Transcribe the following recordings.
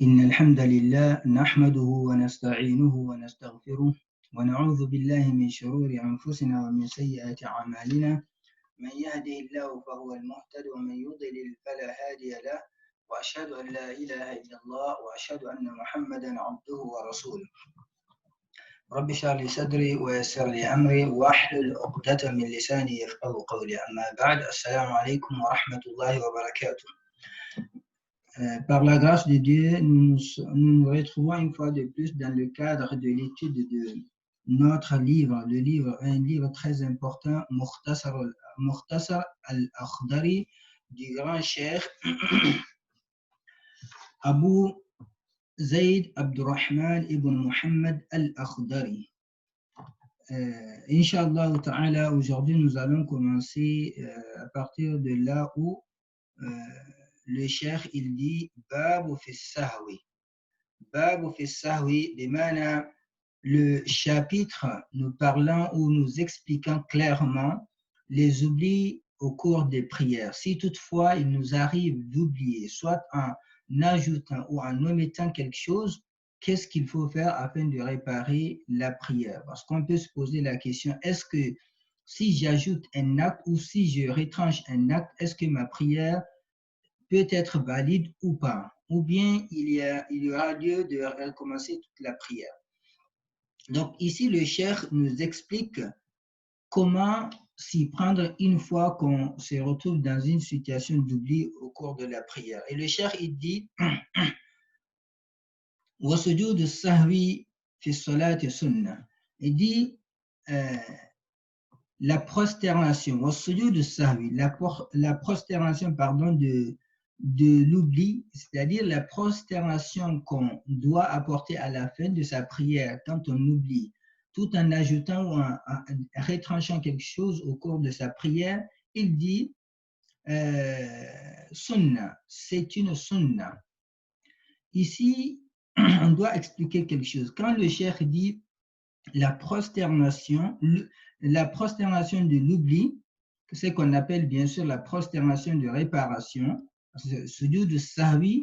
إن الحمد لله نحمده ونستعينه ونستغفره ونعوذ بالله من شرور أنفسنا ومن سيئات أعمالنا من يهده الله فهو المهتد ومن يضلل فلا هادي له وأشهد أن لا إله إلا الله وأشهد أن محمدا عبده ورسوله رب اشرح لي صدري ويسر لي أمري واحلل عقدة من لساني يفقهوا قولي أما بعد السلام عليكم ورحمة الله وبركاته. Par la grâce de Dieu, nous nous retrouvons une fois de plus dans le cadre de l'étude de notre livre, un livre très important, Mukhtasar al-Akhdari, du grand cheikh Abu Zayd Abdurrahman ibn Muhammad al-Akhdari. Inch'Allah ta'ala, aujourd'hui nous allons commencer à partir de là où le cheikh il dit Babu fi sahwi. Babu fi sahwi, bimana le chapitre nous parlant ou nous expliquant clairement les oublis au cours des prières. Si toutefois il nous arrive d'oublier, soit en ajoutant ou en omettant quelque chose, qu'est-ce qu'il faut faire afin de réparer la prière? Parce qu'on peut se poser la question, est-ce que si j'ajoute un acte ou si je retranche un acte, est-ce que ma prière peut être valide ou pas? Ou bien il y aura lieu de recommencer toute la prière. Donc ici, le cheikh nous explique comment s'y prendre une fois qu'on se retrouve dans une situation d'oubli au cours de la prière. Et le cheikh, il dit وَسُجُودُ السَّهْوِ فِي الصَّلَاةِ سُنَّةٌ. Il dit la prosternation, la prosternation, pardon, de l'oubli, c'est-à-dire la prosternation qu'on doit apporter à la fin de sa prière quand on oublie, tout en ajoutant ou en retranchant quelque chose au cours de sa prière, il dit sunna, c'est une sunna. Ici, on doit expliquer quelque chose. Quand le cheikh dit la prosternation de l'oubli, c'est ce qu'on appelle bien sûr la prosternation de réparation, sujoud sahwi,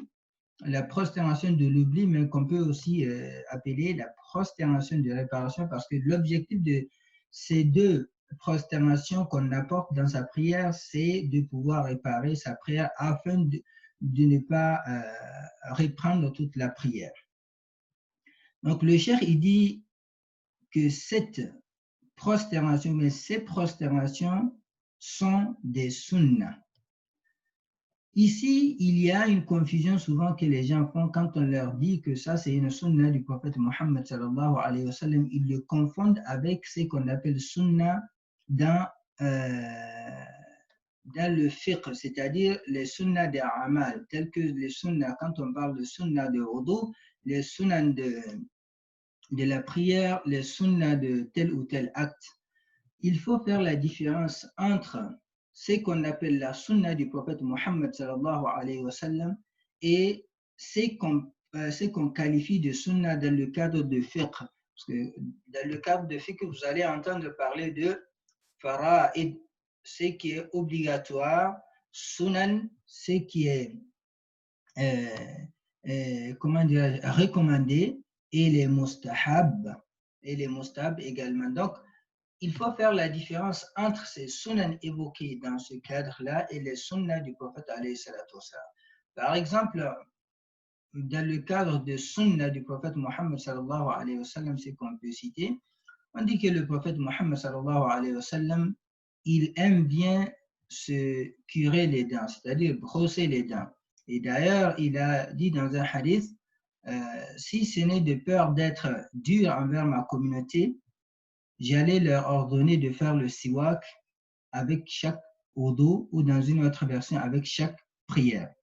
la prosternation de l'oubli, mais qu'on peut aussi appeler la prosternation de réparation, parce que l'objectif de ces deux prosternations qu'on apporte dans sa prière, c'est de pouvoir réparer sa prière afin de ne pas reprendre toute la prière. Donc le cheikh, il dit que cette prosternation, mais ces prosternations sont des sunnas. Ici, il y a une confusion souvent que les gens font quand on leur dit que ça c'est une sunna du prophète Mohammed sallallahu alayhi wa sallam. Ils le confondent avec ce qu'on appelle sunna dans le fiqh, c'est-à-dire les sunnas des amal, tels que les sunnas, quand on parle de sunna de wudu, les sunnas de la prière, les sunnas de tel ou tel acte. Il faut faire la différence entre ce qu'on appelle la sunna du prophète Mohammed sallallahu alayhi wa sallam et ce qu'on qualifie de sunna dans le cadre de fiqh. Parce que dans le cadre de fiqh, vous allez entendre parler de fara'id, ce qui est obligatoire, sunan, ce qui est recommandé, et les mustahab également. Donc, il faut faire la différence entre ces sunnahs évoqués dans ce cadre-là et les sunnahs du prophète alayhi salatu wassalam. Par exemple, dans le cadre de sunnah du prophète Mohammed sallallahu alayhi wa sallam, c'est qu'on peut citer, on dit que le prophète Mohammed sallallahu alayhi wa sallam, il aime bien se curer les dents, c'est-à-dire brosser les dents. Et d'ailleurs, il a dit dans un hadith, si ce n'est de peur d'être dur envers ma communauté, j'allais leur ordonner de faire le siwak avec chaque wudu, ou dans une autre version avec chaque prière.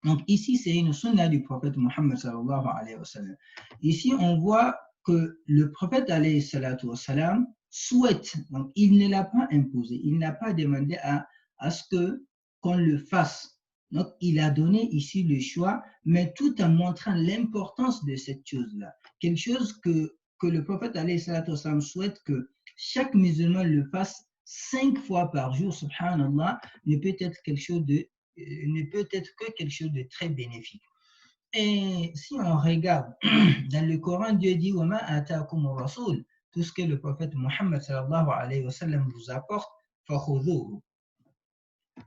Donc ici, c'est une sunna du prophète Mohammed sallallahu alayhi wa sallam. Ici, on voit que le prophète alayhi salatu wa sallam souhaite, donc il ne l'a pas imposé, il n'a pas demandé à ce qu'on le fasse. Donc, il a donné ici le choix, mais tout en montrant l'importance de cette chose-là. Quelque chose que le prophète alayhi salatu wa sallam souhaite que chaque musulman le fasse 5 fois par jour, subhanallah, ne peut être que quelque chose de très bénéfique. Et si on regarde dans le Coran, Dieu dit وَمَا آتَاكُمُ الرَّسُولُ, tout ce que le prophète Muhammad sallallahu alayhi wa sallam vous apporte, فَخُذُوهُ,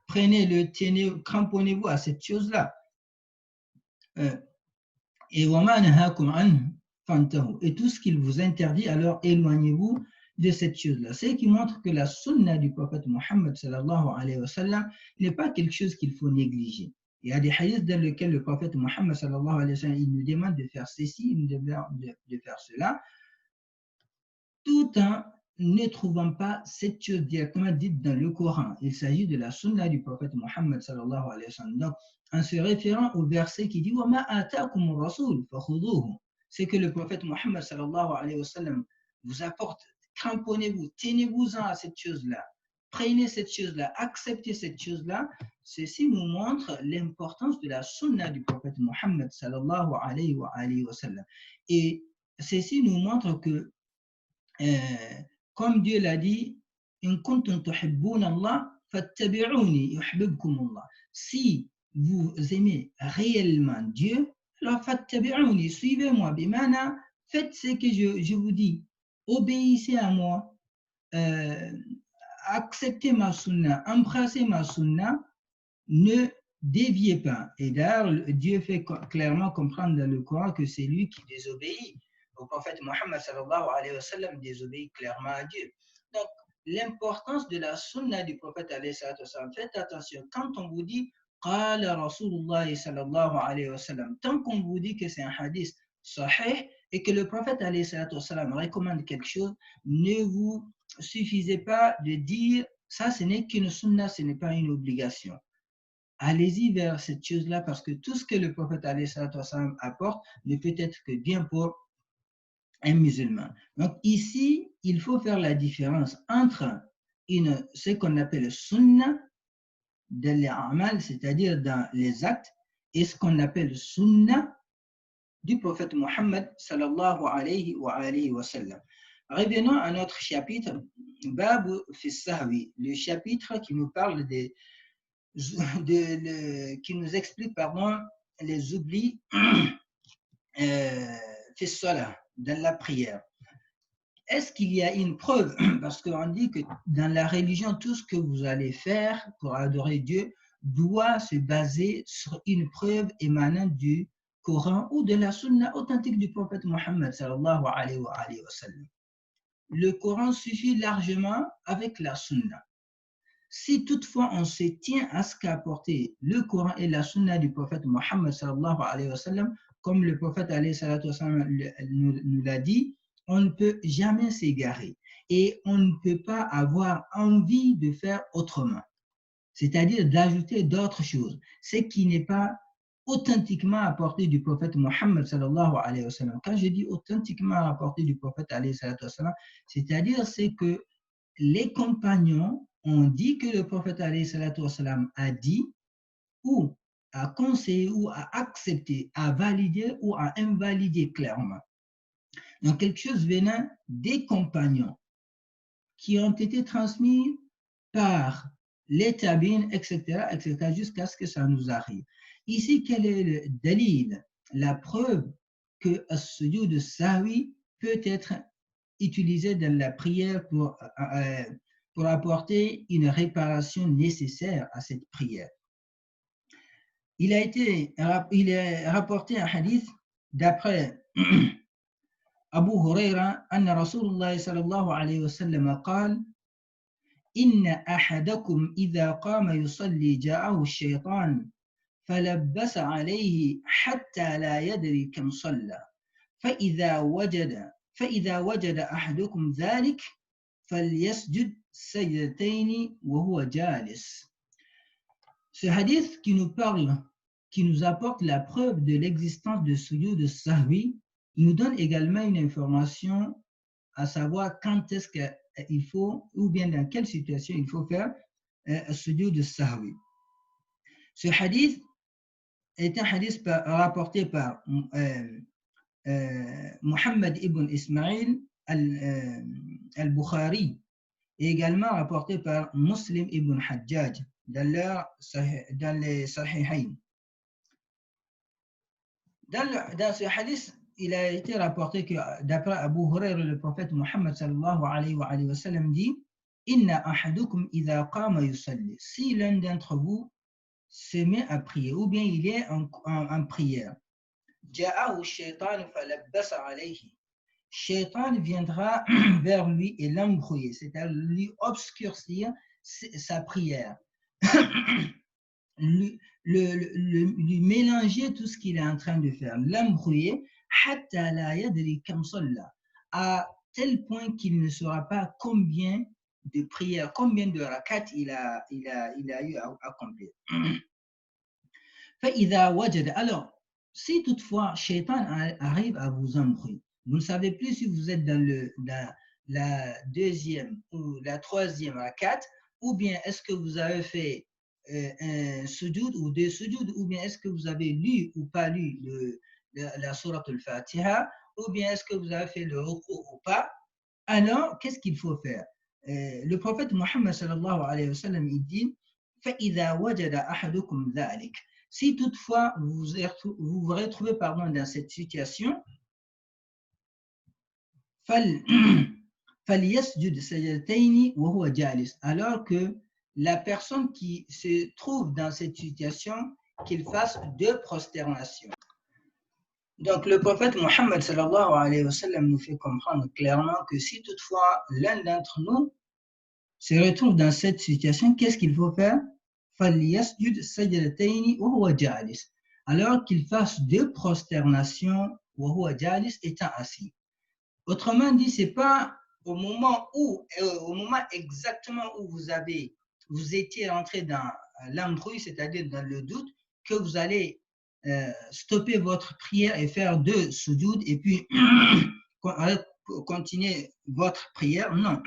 prenez-le, tenez, cramponnez-vous à cette chose-là. Et وَمَا نَهَاكُمْ عَنْهُ فَانْتَهُوا, et tout ce qu'il vous interdit, alors éloignez-vous de cette chose-là. C'est qui montre que la sunna du prophète Muhammad sallallahu alayhi wa sallam n'est pas quelque chose qu'il faut négliger. Il y a des hadiths dans lesquels le prophète Muhammad sallallahu alayhi wa sallam, il nous demande de faire ceci, il nous demande de faire cela, tout en ne trouvant pas cette chose directement dite dans le Coran. Il s'agit de la sunna du prophète Muhammad sallallahu alayhi wa sallam. Donc, en se référant au verset qui dit وَمَا آتَاكُمُ الرَّسُولُ فَخُذُوهُ, c'est que le prophète Muhammad sallallahu alayhi wa sallam vous apporte, cramponnez-vous, tenez-vous-en à cette chose-là, prenez cette chose-là, acceptez cette chose-là. Ceci nous montre l'importance de la sunna du prophète Muhammad sallallahu alayhi wa sallam. Et ceci nous montre que comme Dieu l'a dit, in kuntum tuhibbuna Allah fattabi'uni yuhibbukum Allah. Si vous aimez réellement Dieu, alors fattabi'uni, suivez-moi. Bimana, faites ce que je vous dis, obéissez à moi, acceptez ma sunna, embrassez ma sunna, ne déviez pas. Et d'ailleurs, Dieu fait clairement comprendre dans le Coran que c'est lui qui désobéit. Le prophète Muhammad sallallahu alayhi wa sallam désobéit clairement à Dieu. Donc, l'importance de la sunna du prophète alayhi wa sallam, faites attention, quand on vous dit Qala Rasulullah sallallahu alayhi wa sallam, tant qu'on vous dit que c'est un hadith sahih et que le prophète alayhi wa sallam recommande quelque chose, ne vous suffisez pas de dire ça, ce n'est qu'une sunna, ce n'est pas une obligation. Allez-y vers cette chose-là parce que tout ce que le prophète alayhi wa sallam apporte ne peut être que bien pour un musulman. Donc ici, il faut faire la différence entre ce qu'on appelle sunna dans les amal, c'est-à-dire dans les actes, et ce qu'on appelle sunna du prophète Muhammad sallallahu alayhi wa sallam. Revenons à notre chapitre, Bab fi sahwi, le chapitre qui nous parle qui nous explique les oublis fi salah, dans la prière. Est-ce qu'il y a une preuve? Parce qu'on dit que dans la religion, tout ce que vous allez faire pour adorer Dieu doit se baser sur une preuve émanant du Coran ou de la sunna authentique du prophète Muhammad sallallahu alayhi wa sallam. Le Coran suffit largement avec la sunna. Si toutefois on se tient à ce qu'a apporté le Coran et la sunna du prophète Muhammad sallallahu alayhi wa sallam, comme le prophète alayhi wa sallam nous l'a dit, on ne peut jamais s'égarer et on ne peut pas avoir envie de faire autrement, c'est-à-dire d'ajouter d'autres choses, ce qui n'est pas authentiquement apporté du prophète Muhammad sallallahu alayhi wa sallam. Quand je dis authentiquement apporté du prophète alayhi wa sallam, c'est-à-dire c'est que les compagnons ont dit que le prophète alayhi wa sallam a dit ou a conseillé ou a accepté, a validé ou a invalidé clairement. Donc, quelque chose venant des compagnons qui ont été transmis par les tabines, etc., jusqu'à ce que ça nous arrive. Ici, quel est le dalil, la preuve que as-sujud sahwi peut être utilisé dans la prière pour apporter une réparation nécessaire à cette prière. Il est rapporté un hadith d'après أبو هريرة أن رسول الله صلى الله عليه وسلم قال إن أحدكم إذا قام يصلي جاءه الشيطان فلبس عليه حتى لا يدري كم صلى فإذا وجد أحدكم ذلك فليسجد سجدتين وهو جالس. Ce hadith qui nous parle, qui nous apporte la preuve de l'existence de sujud sahwi, nous donne également une information à savoir quand est-ce qu'il faut, ou bien dans quelle situation il faut faire sujud sahwi. Ce hadith est un hadith rapporté par Muhammad ibn Ismail al-Bukhari et également rapporté par Muslim ibn Hajjaj dans les Sahihayn. Dans ce hadith, il a été rapporté que d'après Abu Huraira, le prophète Muhammad sallallahu alayhi wa sallam dit Inna ahadukum idha qama yusalli. Si l'un d'entre vous se met à prier, ou bien il est en prière, Ja'ahu shaytan falabbasa alayhi. Shaitan viendra vers lui et l'embrouiller, c'est-à-dire lui obscurcir sa prière. lui mélanger tout ce qu'il est en train de faire, l'embrouiller, à tel point qu'il ne saura pas combien de prières, combien de rakats il a eu à accomplir. Alors, si toutefois Shaitan arrive à vous embrouiller, vous ne savez plus si vous êtes dans la deuxième ou la troisième rakat, ou bien est-ce que vous avez fait un sujoud ou deux sujoud, ou bien est-ce que vous avez lu ou pas lu la sourate al-Fatiha, ou bien est-ce que vous avez fait le ruku ou pas. Alors, qu'est-ce qu'il faut faire? Le prophète Muhammad sallallahu alayhi wa sallam, il dit فَإِذَا وَجَدَ أَحَدُكُمْ ذَلِكَ. Si toutefois vous vous retrouvez dans cette situation, alors que la personne qui se trouve dans cette situation, qu'il fasse deux prosternations. Donc le prophète Muhammad sallallahu alayhi wa sallam nous fait comprendre clairement que si toutefois l'un d'entre nous se retrouve dans cette situation, qu'est-ce qu'il faut faire? Alors qu'il fasse deux prosternations étant assis. Autrement dit, c'est pas au moment exactement où vous étiez entré dans l'embrouille, c'est-à-dire dans le doute, que vous allez stopper votre prière et faire deux sujoud et puis continuer votre prière. Non.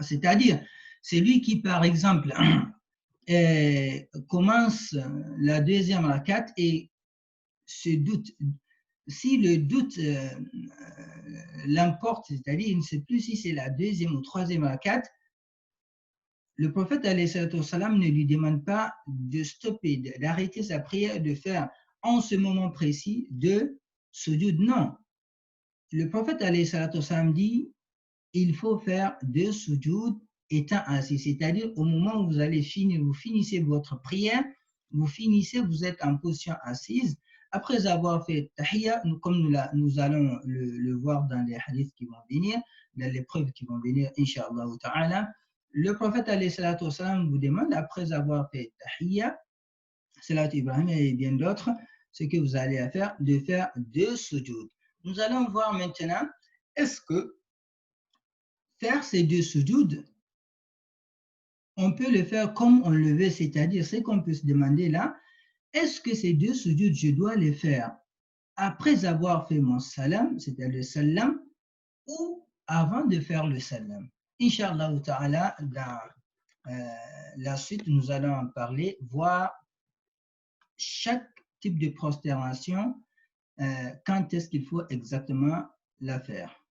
C'est-à-dire, c'est lui qui, par exemple, commence la deuxième rakat et se doute. Si le doute l'emporte, c'est-à-dire il ne sait plus si c'est la deuxième ou troisième rakat, le prophète alayhi salatu wassalam ne lui demande pas de stopper, d'arrêter sa prière, de faire en ce moment précis deux sujoud. Non. Le prophète alayhi salatu wassalam dit il faut faire deux sujoud étant assis, c'est-à-dire au moment où vous allez finir, vous finissez votre prière, vous êtes en position assise. Après avoir fait tahiyya, comme nous allons le voir dans les hadiths qui vont venir, dans les preuves qui vont venir, Inch'Allah ta'ala, le prophète alayhi salatu wassalam vous demande, après avoir fait tahiyya, salat Ibrahim et bien d'autres, ce que vous allez faire, de faire deux sujoud. Nous allons voir maintenant, est-ce que faire ces deux sujoud, on peut le faire comme on le veut, c'est-à-dire ce qu'on peut se demander là, est-ce que ces deux sujoud, je dois les faire après avoir fait mon salam, c'est-à-dire le salam, ou avant de faire le salam? Inch'Allah ta'ala, dans la suite, nous allons en parler, voir chaque type de prosternation, quand est-ce qu'il faut exactement la faire.